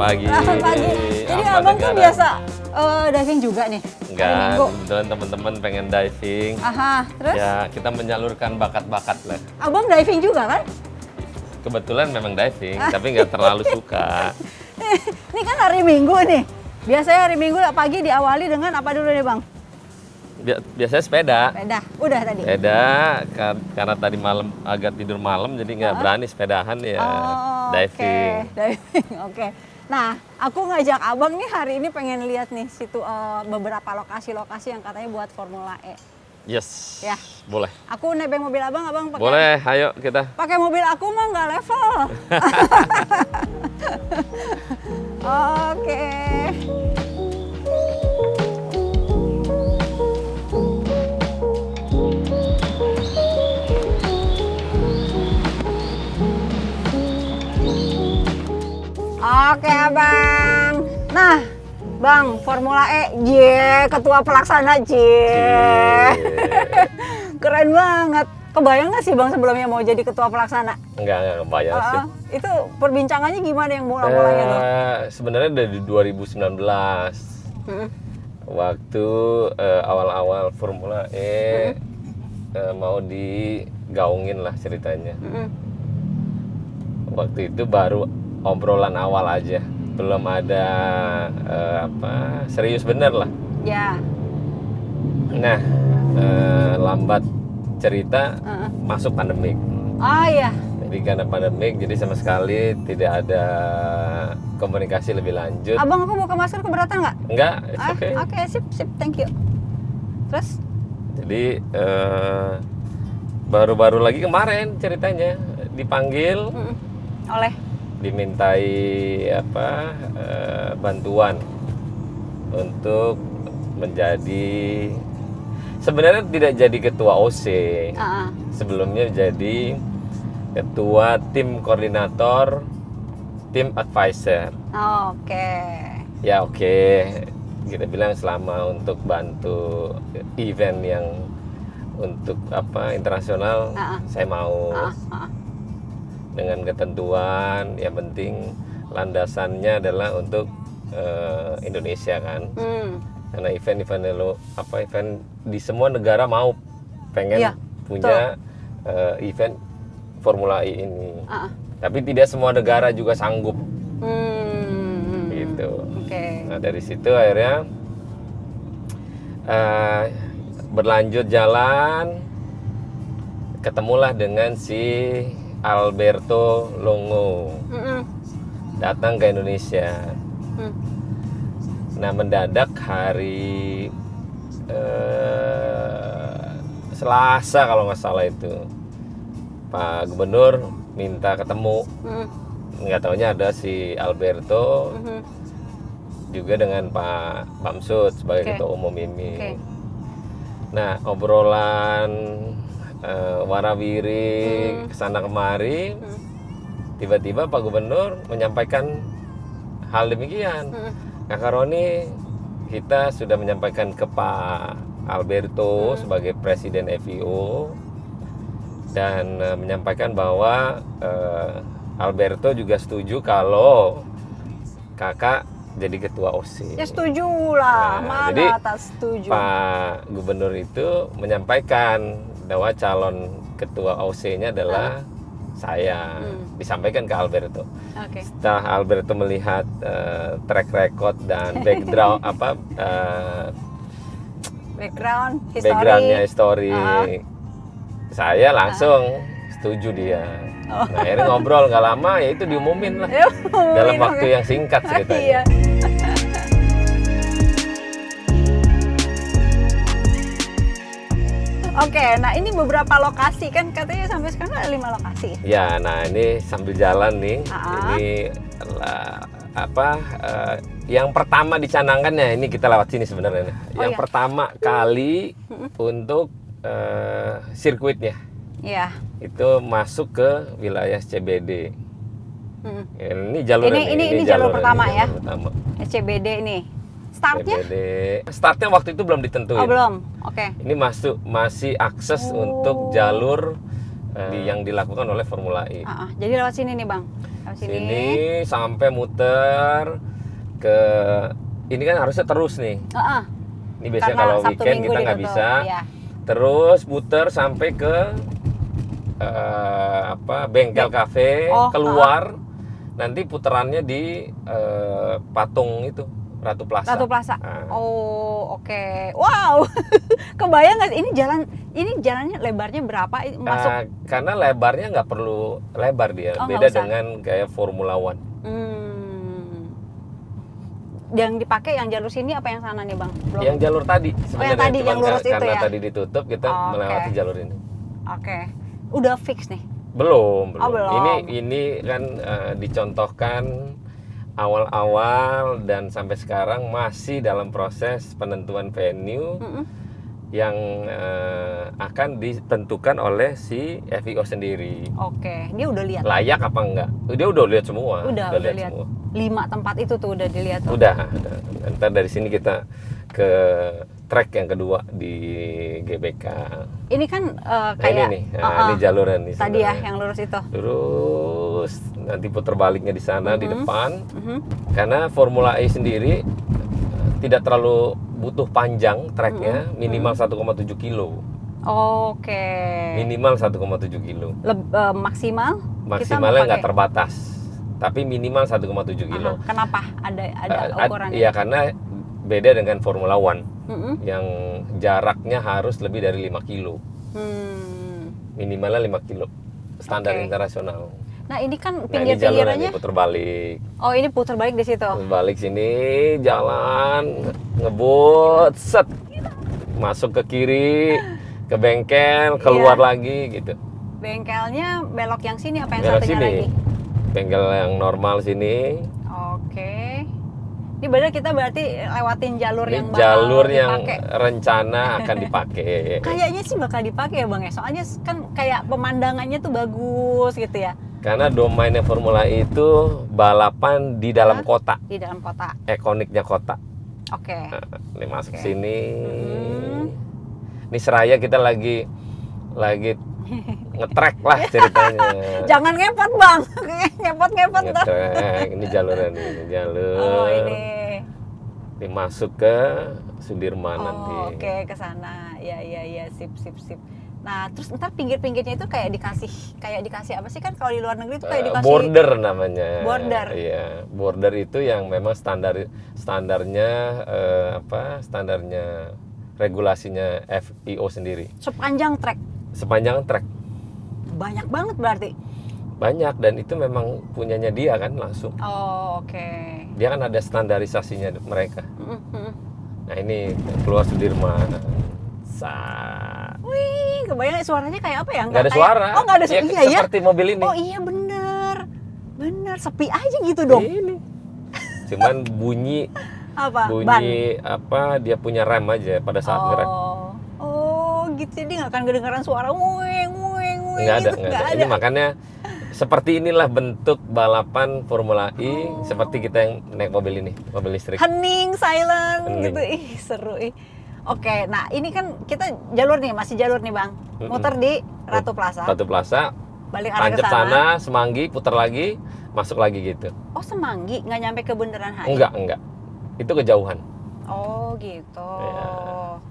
pagi. Selamat pagi. Jadi Apa abang tuh negara? biasa diving juga nih? Hari Enggak, Minggu. kebetulan teman-teman pengen diving. Aha, terus? Ya, kita menyalurkan bakat-bakat lah. Abang diving juga kan? Kebetulan memang diving, tapi nggak terlalu suka. Ini kan hari Minggu nih. Biasanya hari Minggu pagi diawali dengan apa dulu nih bang? Biasanya sepeda. Sepeda. Udah tadi? Sepeda, karena tadi malam agak tidur malam, jadi nggak berani sepedahan ya Oh, diving. Oke, diving. Oke. Nah, aku ngajak abang nih hari ini pengen lihat nih situ beberapa lokasi-lokasi yang katanya buat Formula E. Yes, Ya. boleh. Aku nebeng mobil abang pakai. Boleh, ayo kita. Pakai mobil aku mah nggak level. Oke. Oke abang. Nah, bang, Formula E, ketua pelaksana, keren banget. Kebayang nggak sih bang sebelumnya mau jadi ketua pelaksana? Enggak kebayang sih. Itu perbincangannya gimana yang mulanya tuh? Sebenarnya dari 2019, waktu awal-awal Formula E mau digaungin lah ceritanya. Waktu itu baru obrolan awal aja, belum ada serius bener lah. Ya. Nah, lambat cerita masuk pandemik. Oh iya. Jadi karena pandemik, jadi sama sekali tidak ada komunikasi lebih lanjut. Abang aku buka masker keberatan nggak? Enggak, it's okay. Oke, sip, thank you. Terus? Jadi baru-baru lagi kemarin ceritanya dipanggil, Oleh? dimintai bantuan untuk menjadi, sebenarnya tidak jadi ketua OC, sebelumnya jadi ketua tim koordinator, tim advisor. Oke. Ya oke, kita bilang selama untuk bantu event yang untuk internasional, saya mau dengan ketentuan yang penting landasannya adalah untuk Indonesia kan. Karena event di semua negara mau pengen punya event Formula E ini. Tapi tidak semua negara juga sanggup. Gitu. Oke. Nah, dari situ akhirnya berlanjut jalan, ketemulah dengan si Alberto Longo. Datang ke Indonesia. Nah, mendadak hari Selasa kalau nggak salah itu, Pak Gubernur minta ketemu. Nggak taunya ada si Alberto juga dengan Pak Bamsud sebagai ketua umum ini. Nah, obrolan warawiri kesana kemari, tiba-tiba Pak Gubernur menyampaikan hal demikian. Kakak Roni, kita sudah menyampaikan ke Pak Alberto sebagai Presiden FIO dan menyampaikan bahwa Alberto juga setuju kalau kakak jadi ketua OC. Ya setuju lah, jadi atas setuju. Pak Gubernur itu menyampaikan bahwa calon ketua OC-nya adalah saya, disampaikan ke Alberto. Setelah Alberto melihat track record dan background backgroundnya history, saya langsung setuju dia. Nah, akhirnya ngobrol nggak lama, ya itu diumumin lah dalam waktu yang singkat ceritanya. Oke, nah ini beberapa lokasi kan katanya sampai sekarang ada 5 lokasi. Ya, nah ini sambil jalan nih, ini yang pertama dicanangkan ya, ini kita lewat sini sebenarnya. Yang pertama kali untuk sirkuitnya. Iya. Itu masuk ke wilayah CBD. Ini jalur ini jalur pertama ya. Pertama. CBD ini. Startnya? CBD. Startnya waktu itu belum ditentuin. Oh belum. Oke. Ini masih akses untuk jalur yang dilakukan oleh Formula E. Jadi lewat sini nih Bang. Lewat sini sampai muter ke ini kan harusnya terus nih. Ini biasanya Karena kalau Sabtu weekend Minggu kita nggak ditutup, bisa. ya. Terus muter sampai ke bengkel kafe, keluar. Nanti puterannya di patung itu Ratu Plaza. Ratu Plaza. Oh, oke. Wow. Kebayang nggak ini jalannya lebarnya berapa masuk? Karena lebarnya nggak perlu lebar dia. Beda dengan kayak Formula One. Yang dipakai yang jalur sini apa yang sana nih Bang? Yang jalur tadi sebenarnya. Yang tadi yang lurus itu karena ya. tadi ditutup kita melewati jalur ini. Oke. Udah fix nih. Belum. Belum. Ini kan dicontohkan awal-awal dan sampai sekarang masih dalam proses penentuan venue yang akan ditentukan oleh si FIO sendiri. Oke, dia udah lihat. Layak apa enggak? Dia udah lihat semua. Udah lihat semua. 5 tempat itu tuh udah dilihat. Udah. Ntar dari sini kita ke track yang kedua di GBK. Ini kan kayak ini nih, ini jalurnya nih. Tadi ya yang lurus itu. Lurus, nanti putar baliknya di sana di depan. Karena Formula E sendiri tidak terlalu butuh panjang tracknya, minimal 1,7 kilo. Oke. Minimal 1,7 kilo. Maksimal? Maksimalnya nggak terbatas, tapi minimal 1,7 kilo. Kenapa? Ada ukurannya? Iya, karena beda dengan Formula One yang jaraknya harus lebih dari 5 kilo. Minimalnya 5 kilo. Standar internasional. Nah ini kan pinggir-pinggirannya putar balik. Oh ini putar balik di situ. Putar balik sini, jalan, ngebut, set, masuk ke kiri, ke bengkel, keluar lagi gitu. Bengkelnya belok yang sini apa yang belok satunya sini. Lagi? Bengkel yang normal sini. Oke. Ini benar kita berarti lewatin jalur ini yang jalur yang dipakai. Rencana akan dipakai. Kayaknya sih bakal dipakai ya Bang ya. Soalnya kan kayak pemandangannya tuh bagus gitu ya. Karena domainnya Formula E itu balapan di dalam kota. Di dalam kota. Ikoniknya kota. Oke. Nah, ini masuk sini. Ini seraya kita lagi ngetrek lah ceritanya. Jangan ngepot Bang. Ngepot ntar. Ini jalurnya nih, jalur. Oh ini. Ini masuk ke Sudirman nanti. Oke, ke sana. Ya, sip. Nah, terus ntar pinggir-pinggirnya itu kayak dikasih apa sih kan kalau di luar negeri itu kayak dikasih border namanya. Border. Iya, border itu yang memang standarnya standarnya regulasinya FIO sendiri. Sepanjang trek. Banyak banget berarti. Banyak dan itu memang punyanya dia kan langsung. Oh, oke. Dia kan ada standarisasinya mereka. Nah, ini keluar Sudirman. Wih, kebayang suaranya kayak apa ya? Nggak ada suara. Oh, nggak ada suara. Ya, seperti mobil ini. Oh iya bener, sepi aja gitu dong. Ini. Cuman bunyi dia punya rem aja pada saat ngerem. Oh gitu, jadi nggak akan kedengaran suara ngueng. Nggak ada. Ini makanya seperti inilah bentuk balapan Formula E seperti kita yang naik mobil ini, mobil listrik. Hening, silent gitu. Ih, seru ih. Oke, nah ini kan kita masih jalur nih Bang. Muter di Ratu Plaza. Balik arah ke sana, Semanggi, putar lagi, masuk lagi gitu. Oh, Semanggi, nggak nyampe ke Bundaran HI? Enggak. Itu kejauhan. Oh, gitu. Ya.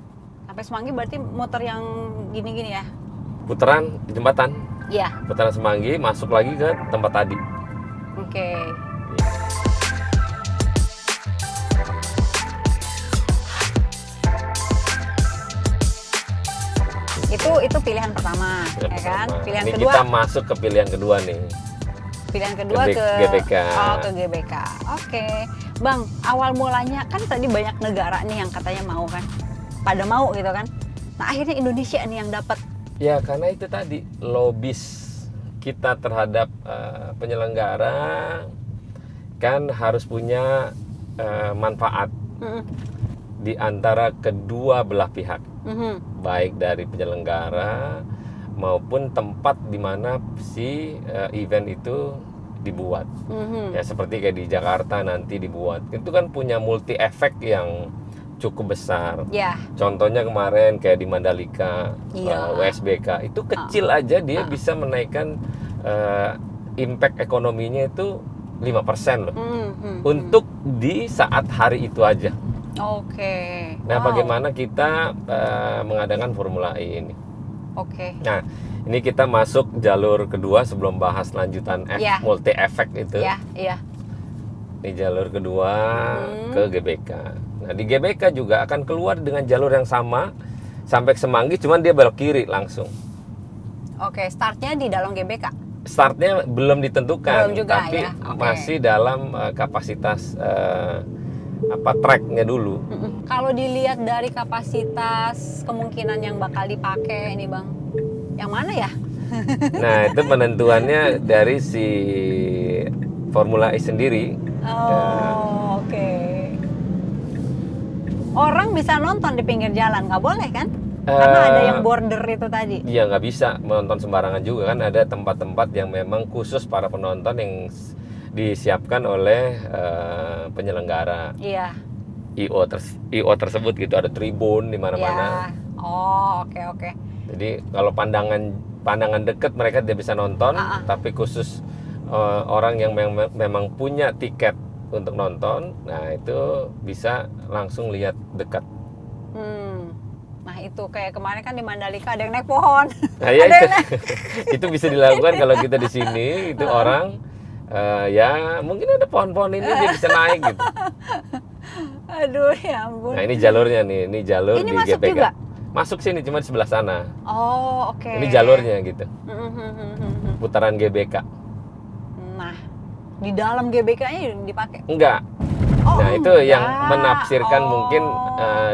Sampai Semanggi berarti muter yang gini-gini ya? Putaran jembatan. Iya. Putaran Semanggi, masuk lagi ke tempat tadi. Oke. Itu pilihan pertama, ya kan? Pilihan ini kedua. Kita masuk ke pilihan kedua nih. Pilihan kedua ke GBK. Oh, ke GBK. Oke. Bang, awal mulanya kan tadi banyak negara nih yang katanya mau kan. Pada mau gitu kan. Nah, akhirnya Indonesia nih yang dapat. Ya, karena itu tadi lobis kita terhadap penyelenggara kan harus punya manfaat di antara kedua belah pihak, baik dari penyelenggara maupun tempat di mana si event itu dibuat. Ya seperti kayak di Jakarta nanti dibuat, itu kan punya multi efek yang cukup besar. Ya. Contohnya kemarin kayak di Mandalika, Iya. WSBK itu kecil aja dia bisa menaikkan impact ekonominya itu 5% loh. Untuk di saat hari itu aja. Oke. Nah, bagaimana kita mengadakan Formula E ini? Oke. Nah, ini kita masuk jalur kedua sebelum bahas lanjutan multi effect itu. Iya. Ini jalur kedua ke GBK. Nah, di GBK juga akan keluar dengan jalur yang sama sampai ke Semanggi, cuman dia belok kiri langsung. Oke, startnya di dalam GBK. Startnya belum ditentukan, belum juga, tapi ya? masih dalam kapasitas tracknya dulu. Kalau dilihat dari kapasitas kemungkinan yang bakal dipakai ini Bang, yang mana ya? Nah, itu penentuannya dari si Formula E sendiri. Oke. Orang bisa nonton di pinggir jalan, nggak boleh kan? Karena ada yang border itu tadi. Iya, nggak bisa menonton sembarangan juga kan. Ada tempat-tempat yang memang khusus para penonton yang disiapkan oleh penyelenggara. Iya. IO tersebut gitu, ada tribun di mana-mana. Ya. Oke. Jadi kalau pandangan dekat mereka tidak bisa nonton, tapi khusus orang yang memang punya tiket untuk nonton, nah itu bisa langsung lihat dekat. Nah itu kayak kemarin kan di Mandalika ada yang naik pohon. Nah, ya itu bisa dilakukan kalau kita di sini itu orang ya mungkin ada pohon-pohon ini dia bisa naik gitu. Aduh ya ampun. Nah ini jalurnya nih, ini jalur ini di masuk GBK. Juga? Masuk sini cuma di sebelah sana. Oh oke. Ini jalurnya gitu. Putaran GBK. Nah di dalam GBK-nya dipakai? Enggak. Nah itu yang menafsirkan mungkin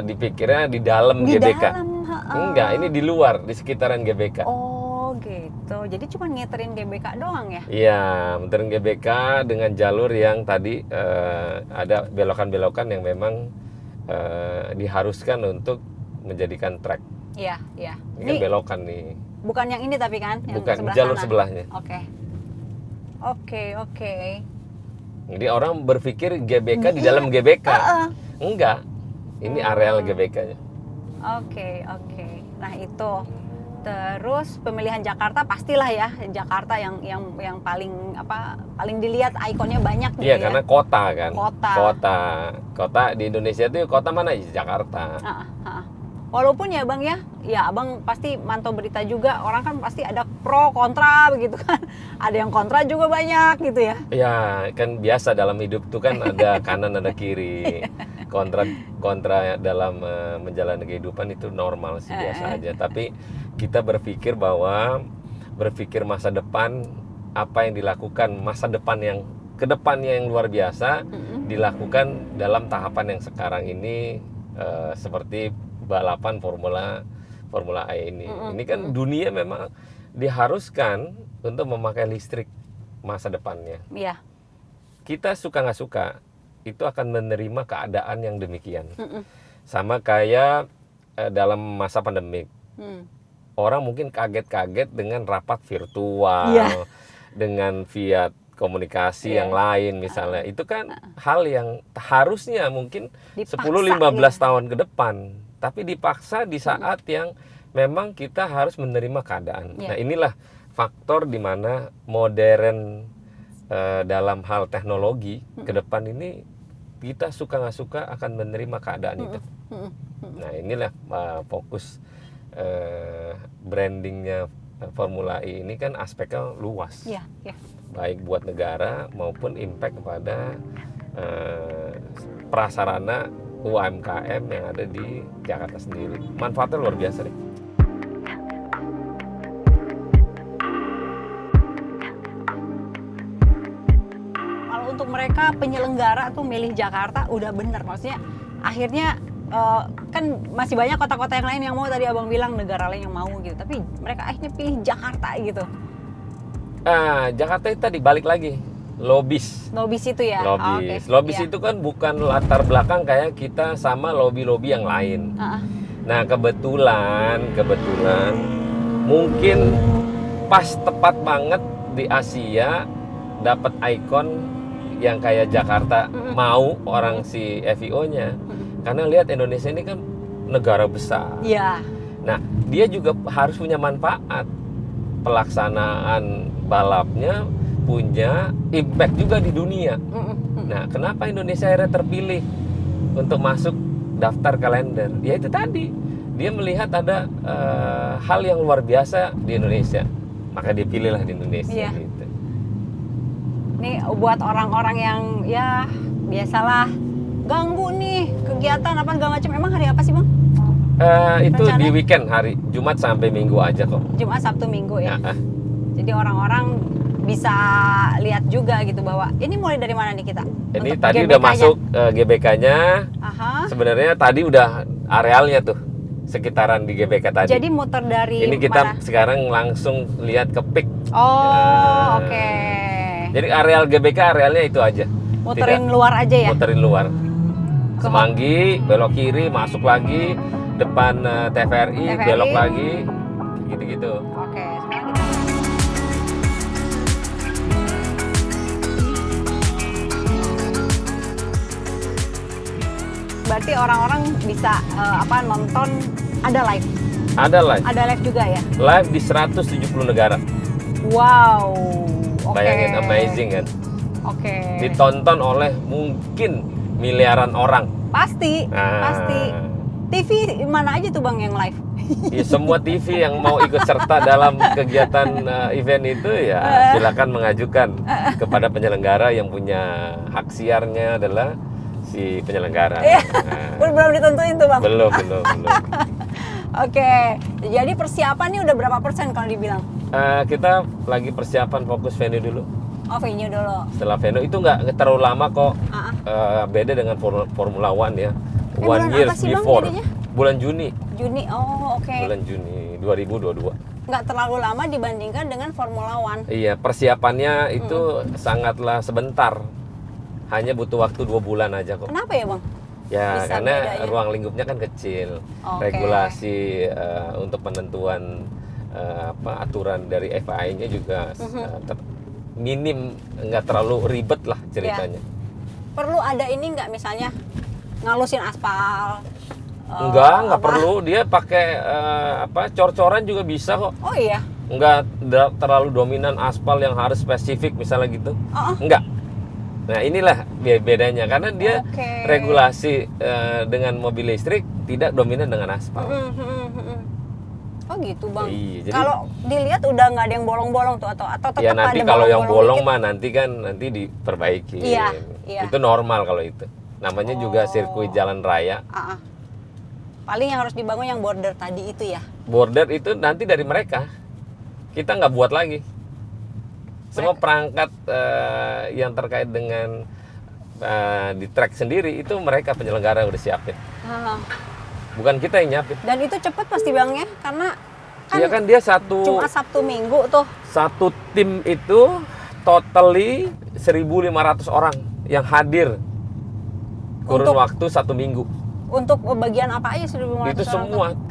dipikirnya di dalam GBK. Enggak, ini di luar, di sekitaran GBK. Oh gitu, jadi cuma ngiterin GBK doang ya? Iya, muterin GBK dengan jalur yang tadi ada belokan-belokan yang memang diharuskan untuk menjadikan track. Iya. Ini kan belokan nih. Bukan yang ini tapi kan? Yang bukan, jalur sebelahnya. Oke. Jadi orang berpikir GBK di dalam GBK. Enggak, ini areal GBK-nya. Oke. Nah itu, terus pemilihan Jakarta pastilah ya, Jakarta yang paling dilihat ikonnya banyak gitu ya. Iya, karena kota kan. Kota di Indonesia itu kota mana? Jakarta. Walaupun ya Bang ya Abang pasti mantau berita juga, orang kan pasti ada pro kontra begitu kan. Ada yang kontra juga banyak gitu ya. Ya kan biasa dalam hidup tuh kan ada kanan ada kiri. Kontra dalam menjalani kehidupan itu normal sih, biasa aja. Tapi kita berpikir masa depan, apa yang dilakukan masa depan yang kedepannya yang luar biasa dilakukan dalam tahapan yang sekarang ini, seperti balapan Formula E ini. Ini kan dunia memang diharuskan untuk memakai listrik masa depannya. Iya. Kita suka nggak suka itu akan menerima keadaan yang demikian. Sama kayak dalam masa pandemik. Orang mungkin kaget-kaget dengan rapat virtual, dengan via komunikasi yang lain misalnya. Itu kan hal yang harusnya mungkin 10-15 tahun ke depan. Tapi dipaksa di saat yang memang kita harus menerima keadaan. Nah inilah faktor di mana modern dalam hal teknologi ke depan ini kita suka nggak suka akan menerima keadaan itu. Nah inilah fokus brandingnya Formula E ini kan aspeknya luas. Baik buat negara maupun impact kepada prasarana UMKM yang ada di Jakarta sendiri. Manfaatnya luar biasa deh. Kalau untuk mereka penyelenggara tuh milih Jakarta udah bener, maksudnya akhirnya kan masih banyak kota-kota yang lain yang mau, tadi Abang bilang negara lain yang mau gitu, tapi mereka akhirnya pilih Jakarta gitu. Jakarta itu tadi balik lagi. Lobis itu ya. Lobis itu kan bukan latar belakang kayak kita sama lobby-lobby yang lain. Nah kebetulan mungkin pas tepat banget di Asia dapat ikon yang kayak Jakarta mau orang si FIO-nya. Karena lihat Indonesia ini kan negara besar. Iya. Nah, dia juga harus punya manfaat. Pelaksanaan balapnya punya impact juga di dunia. Nah, kenapa Indonesia akhirnya terpilih untuk masuk daftar kalender? Ya itu tadi, dia melihat ada hal yang luar biasa di Indonesia, maka dia pilihlah di Indonesia. Iya. Gitu. Nih buat orang-orang yang ya biasalah ganggu nih kegiatan apa segala macam. Emang hari apa sih Bang? Itu Rencana? di weekend, hari Jumat sampai Minggu aja kok. Jumat, Sabtu, Minggu ya. Nah, Jadi orang-orang bisa lihat juga gitu bahwa ini mulai dari mana nih kita? ini Untuk tadi GBK-nya. udah masuk GBK-nya. Aha. Sebenarnya tadi udah arealnya tuh sekitaran di GBK tadi. Jadi muter dari Ini kita mana? sekarang langsung lihat ke PIK. Oh, oke. Jadi areal GBK arealnya itu aja. Muterin Tidak luar aja ya? muterin luar. Ke- Semanggi, belok kiri, masuk lagi, depan TVRI, TVRI. belok lagi, gitu-gitu. Oke, sekarang kita berarti orang-orang bisa nonton ada live. Ada live juga ya? Live di 170 negara. Wow. Oke. Bayangin, amazing kan? Oke. Ditonton oleh mungkin miliaran orang. Pasti, Nah, pasti. TV mana aja tuh Bang yang live? ya, semua TV yang mau ikut serta dalam kegiatan event itu ya silakan mengajukan kepada penyelenggara yang punya hak siarnya adalah si penyelenggara. Nah, Belum ditentuin tuh Bang. belum. Oke. Jadi persiapan nih udah berapa persen kalau dibilang? Kita lagi persiapan fokus venue dulu. Oh, venue dulu. Setelah venue itu nggak terlalu lama kok. Ah. Beda dengan Formula One ya. Bulan One years apa sih, Bang, before. jadinya? Bulan Juni. Juni. Oh, oke. Bulan Juni 2022. Nggak terlalu lama dibandingkan dengan Formula One. Iya, persiapannya itu sangatlah sebentar. Hanya butuh waktu 2 bulan aja kok. Kenapa ya Bang? Ya, Bisa karena bedanya? ruang lingkupnya kan kecil. Oke. Regulasi untuk penentuan aturan dari FIA-nya juga minim, nggak terlalu ribet lah ceritanya. Perlu ada ini nggak misalnya ngalusin aspal? Nggak perlu. Dia pakai cor-coran juga bisa kok. Oh iya. Nggak terlalu dominan aspal yang harus spesifik misalnya gitu. Nggak. Nah inilah bedanya, karena dia Oke. regulasi dengan mobil listrik tidak dominan dengan aspal. Oh gitu Bang. Iya, jadi- Kalau dilihat udah nggak ada yang bolong-bolong tuh atau tetap Ya ada nanti kalau yang bolong dikit? mah nanti diperbaiki. Iya, iya. Itu normal kalau itu. Namanya juga sirkuit jalan raya. Paling yang harus dibangun yang border tadi itu ya. Border itu nanti dari mereka. Kita nggak buat lagi. Semua perangkat yang terkait dengan di track sendiri itu mereka penyelenggara udah siapin. Bukan kita yang nyiapin. Dan itu cepet pasti Bang ya, karena kan, Iya kan dia satu Jumat Sabtu Minggu tuh. satu tim itu totally 1.500 orang yang hadir kurun Untuk- waktu 1 minggu. Untuk bagian apa aja 1.500 Itu orang semua tuh?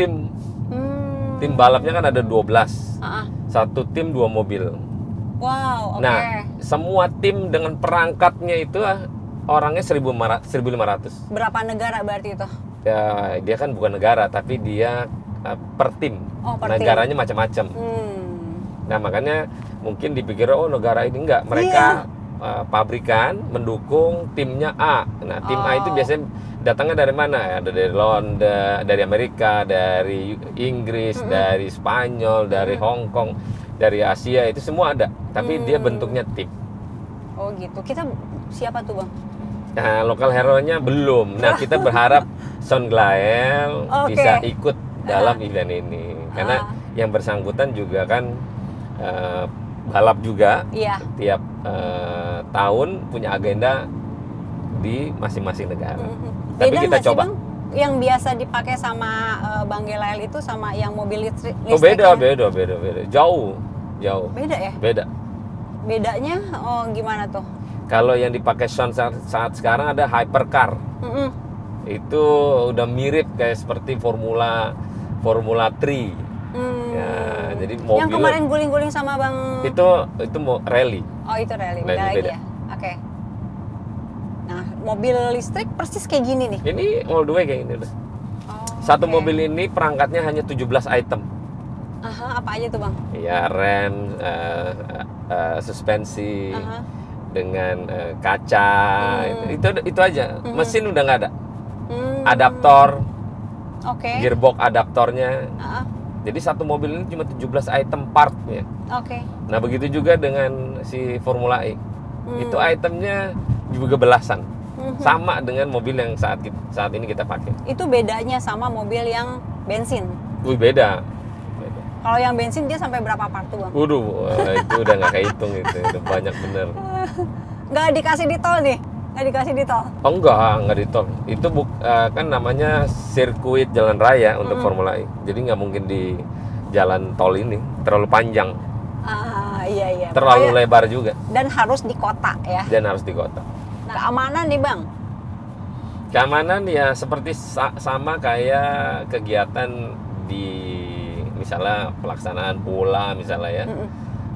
tim balapnya kan ada 12. Ah. Satu tim 2 mobil. Wow, oke. Nah, semua tim dengan perangkatnya itu orangnya 1.500. Berapa negara berarti itu? Ya, dia kan bukan negara, tapi dia per tim. Oh, per tim. Negaranya macam-macam. Nah, makanya mungkin dipikir oh negara ini enggak. Mereka pabrikan mendukung timnya A. Nah, tim A itu biasanya datangnya dari mana? Ada dari London, dari Amerika, dari Inggris, dari Spanyol, dari Hong Kong, dari Asia, itu semua ada. Tapi dia bentuknya tim. Oh gitu. Kita siapa tuh Bang? Nah, lokal hero-nya belum. Nah, kita berharap Son Glael Oke. bisa ikut dalam event ini. Karena yang bersangkutan juga kan balap juga. Iya. Tiap tahun punya agenda di masing-masing negara. Tapi Beda kita nggak sih, coba. Bang? Yang biasa dipakai sama Bang Gelael itu sama yang mobil listrik? Oh, beda. Jauh. Beda ya? Beda. Bedanya gimana tuh? Kalau yang dipakai Son saat sekarang ada hypercar. Itu udah mirip kayak seperti Formula 3. Ya, jadi mobil Yang kemarin guling-guling sama Bang itu mau rally. Oh itu rally, Rally beda lagi beda. ya. Oke. Nah mobil listrik persis kayak gini nih. Ini all the way kayak gini udah. Satu mobil ini perangkatnya hanya 17 item. Aha, apa aja tuh Bang? Ya, rem, suspensi, dengan kaca, itu aja. Mesin udah nggak ada. Adaptor, gearbox adaptornya. Jadi satu mobil ini cuma 17 item partnya. Nah begitu juga dengan si Formula E. Itu itemnya juga belasan. Sama dengan mobil yang saat ini kita pakai. Itu bedanya sama mobil yang bensin? Beda. Kalau yang bensin dia sampai berapa part tuh Bang? Waduh, itu udah nggak kehitung itu banyak bener. Nggak dikasih di tol nih? Nggak dikasih di tol? Oh nggak di tol. Itu kan namanya sirkuit jalan raya untuk Formula E. Jadi nggak mungkin di jalan tol ini, terlalu panjang. Iya. Terlalu lebar juga. Dan harus di kota ya? Dan harus di kota. Nah, keamanan nih Bang? Keamanan ya seperti sama kayak kegiatan di misalnya pelaksanaan bola misalnya ya,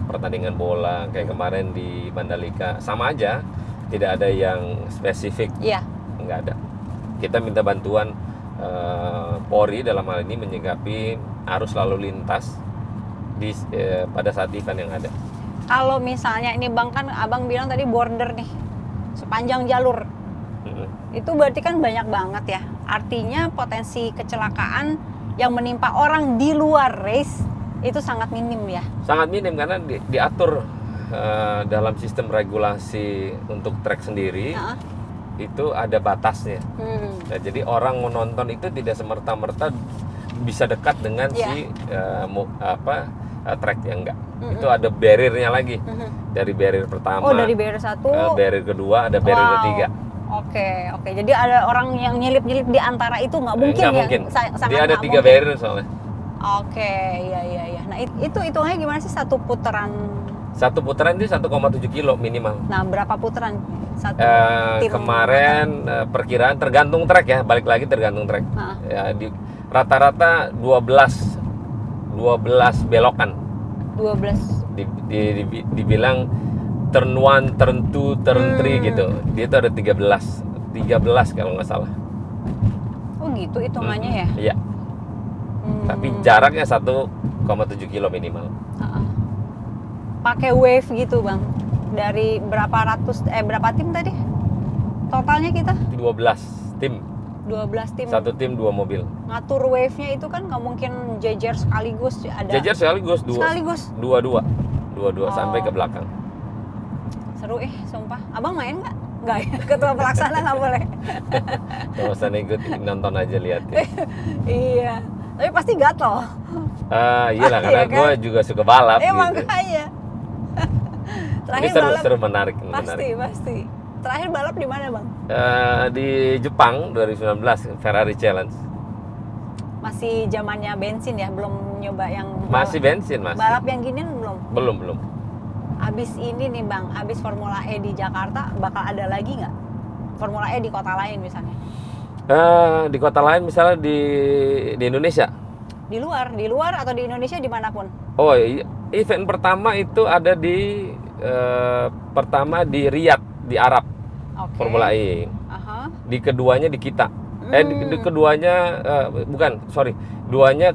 pertandingan bola kayak kemarin di Mandalika, sama aja, tidak ada yang spesifik, nggak ada. Kita minta bantuan Polri dalam hal ini menyikapi arus lalu lintas pada saat event yang ada. Kalau misalnya ini Bang, kan Abang bilang tadi border nih, sepanjang jalur, itu berarti kan banyak banget ya, artinya potensi kecelakaan yang menimpa orang di luar race itu sangat minim ya? Sangat minim karena diatur dalam sistem regulasi untuk trek sendiri, itu ada batasnya. Nah, jadi orang menonton itu tidak semerta-merta bisa dekat dengan si trek yang enggak. Itu ada barriernya lagi. Dari barrier pertama. Dari barrier 1. Barrier kedua, ada barrier ketiga. Oke. Jadi ada orang yang nyelip-nyelip di antara itu nggak mungkin ya? Mungkin. Sangat dia ada 3 barrier soalnya. Iya. Nah itu hitungannya gimana sih satu putaran? Satu putaran itu 1,7 kilo minimal. Nah berapa putaran? Kemarin perkiraan tergantung trek ya, balik lagi tergantung trek. Ya, rata-rata 12 belokan. 12. Dibilang turn 1, turn 2, turn 3 gitu. Dia itu ada 13 kalau nggak salah. Oh gitu hitungannya ya? Iya. Tapi jaraknya 1,7 kilo minimal. Pakai wave gitu Bang? Dari berapa tim tadi? Totalnya kita? 12 tim. 12 tim. Satu tim 2 mobil. Ngatur wave-nya itu kan nggak mungkin jejer sekaligus. Jejer sekaligus. Dua sampai ke belakang. Seru sumpah. Abang main nggak? Nggak ya? Ketua pelaksana nggak boleh? Kalau sana ikut nonton aja, lihat ya. Iya. Tapi pasti gatel. Iyalah karena gue juga suka balap gitu. Makanya. Terakhir seru menarik. Pasti. Terakhir balap di mana Bang? Di Jepang 2019 Ferrari Challenge. Masih zamannya bensin ya, belum nyoba yang masih bensin masih. Balap yang ginian belum? Belum. Abis ini nih Bang, abis Formula E di Jakarta bakal ada lagi nggak? Formula E di kota lain misalnya? Di kota lain misalnya di Indonesia. Di luar atau di Indonesia dimanapun? Oh iya, event pertama itu ada di pertama di Riyadh di Arab, Formula E. Di keduanya di kita. Di keduanya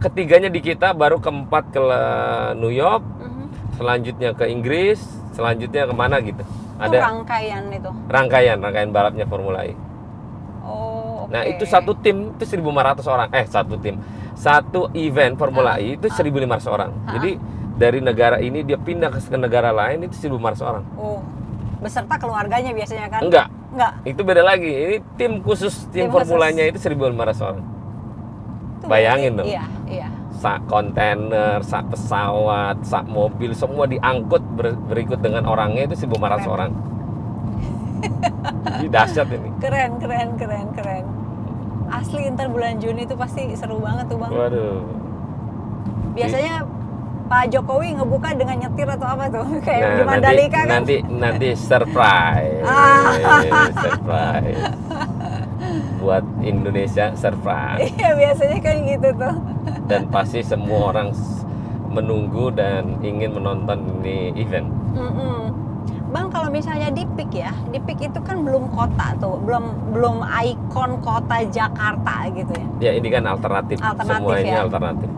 ketiganya di kita, baru keempat ke New York. Selanjutnya ke Inggris, selanjutnya kemana gitu. Itu rangkaian itu? Rangkaian balapnya Formula E. Oh, Nah itu satu tim itu 1.500 orang. Satu event Formula E itu 1.500 orang. Jadi dari negara ini dia pindah ke negara lain itu 1.500 orang. Oh, beserta keluarganya biasanya kan? Enggak. Itu beda lagi. Ini tim khusus, tim formulanya itu 1.500 orang. Itu bayangin dong. Iya. Sak kontainer, sak pesawat, sak mobil, semua diangkut berikut dengan orangnya itu 1.500 orang. Jadi dahsyat ini. Keren. Asli ntar bulan Juni itu pasti seru banget tuh Bang. Waduh. Biasanya Pak Jokowi ngebuka dengan nyetir atau apa tuh? Kayak di Mandalika kan? Nanti surprise. Surprise. Buat Indonesia surprise. Iya biasanya kan gitu tuh. Dan pasti semua orang menunggu dan ingin menonton ini event. Bang, kalau misalnya di Peak ya, di Peak itu kan belum kota tuh, belum ikon kota Jakarta gitu ya. Ya ini kan alternatif semuanya ya? Alternatif.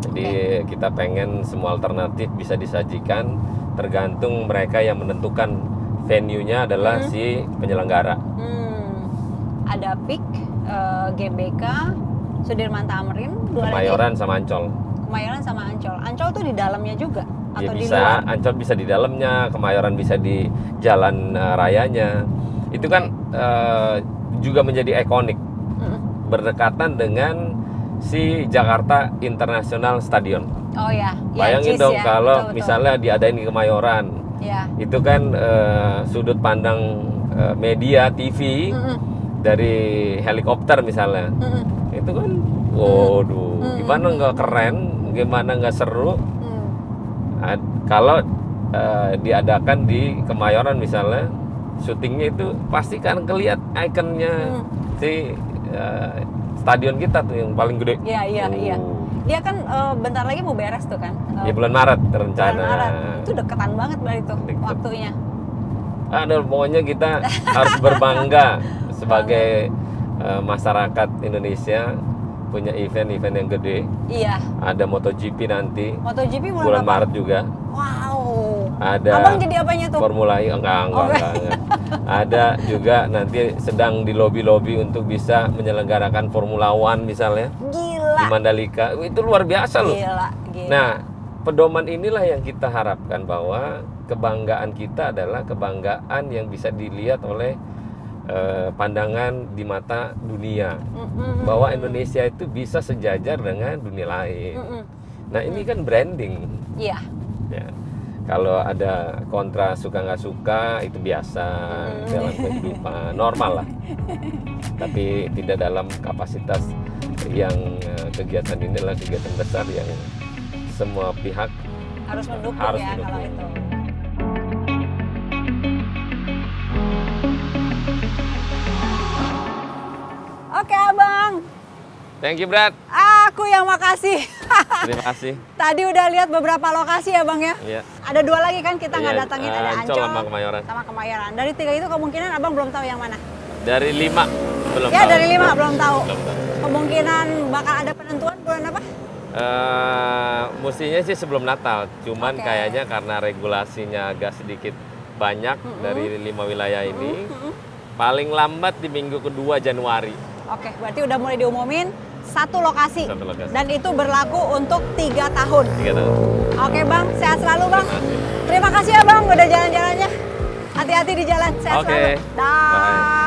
Jadi kita pengen semua alternatif bisa disajikan, tergantung mereka yang menentukan venue-nya adalah si penyelenggara. Ada Peak, GBK, Sudirman Tamrin, Kemayoran sama Ancol. Kemayoran sama Ancol. Ancol tuh di dalamnya juga Ya atau bisa, di luar? Ancol bisa di dalamnya, Kemayoran bisa di jalan rayanya. Itu kan juga menjadi ikonik, berdekatan dengan si Jakarta International Stadion. Oh ya, Bayangin dong kalau misalnya diadain di Kemayoran, itu kan sudut pandang media TV dari helikopter misalnya, itu kan, waduh, gimana nggak keren, gimana nggak seru. Kalau diadakan di Kemayoran misalnya, syutingnya itu pasti kan kelihat ikonnya si stadion kita tuh yang paling gede. Iya. Dia kan bentar lagi mau beres tuh kan. Ya bulan Maret rencana. Bulan Maret. Itu deketan banget berarti tuh waktunya. Aduh, pokoknya kita harus berbangga sebagai masyarakat Indonesia punya event-event yang gede. Iya. Ada MotoGP nanti. MotoGP bulan Maret juga. Wow. Ada. Abang jadi apanya tuh? Formula E enggak. Ada juga nanti sedang di lobby untuk bisa menyelenggarakan Formula One misalnya. Gila. Di Mandalika. Itu luar biasa loh. Gila. Nah, pedoman inilah yang kita harapkan, bahwa kebanggaan kita adalah kebanggaan yang bisa dilihat oleh pandangan di mata dunia, bahwa Indonesia itu bisa sejajar dengan dunia lain. Nah, ini kan branding. Iya. Ya. Kalau ada kontra suka nggak suka itu biasa dalam kehidupan normal lah. Tapi tidak dalam kapasitas yang kegiatan ini adalah kegiatan besar yang semua pihak harus mendukung harus ya mendukung. kalau itu. Oke Abang. Thank you Brad. Aku yang makasih. Terima kasih. Tadi udah lihat beberapa lokasi ya Bang ya. Iya. Ada 2 lagi kan kita nggak datangin, ada Ancol Ancol sama Kemayoran. sama Kemayoran. Dari 3 itu kemungkinan Abang belum tahu yang mana. Dari 5 belum Ya tahu. dari 5 belum tahu. Belum tahu. Kemungkinan bakal ada penentuan bulan apa? Mestinya sih sebelum Natal, cuman Oke. kayaknya karena regulasinya agak sedikit banyak dari 5 wilayah ini, paling lambat di minggu kedua Januari. Oke, berarti udah mulai diumumin 1 lokasi. Satu lokasi. Dan itu berlaku untuk 3 tahun. 3 tahun. Oke Bang, sehat selalu Bang. Terima kasih ya Bang udah jalan-jalannya. Hati-hati di jalan, sehat Oke. selalu. Dah. Bye.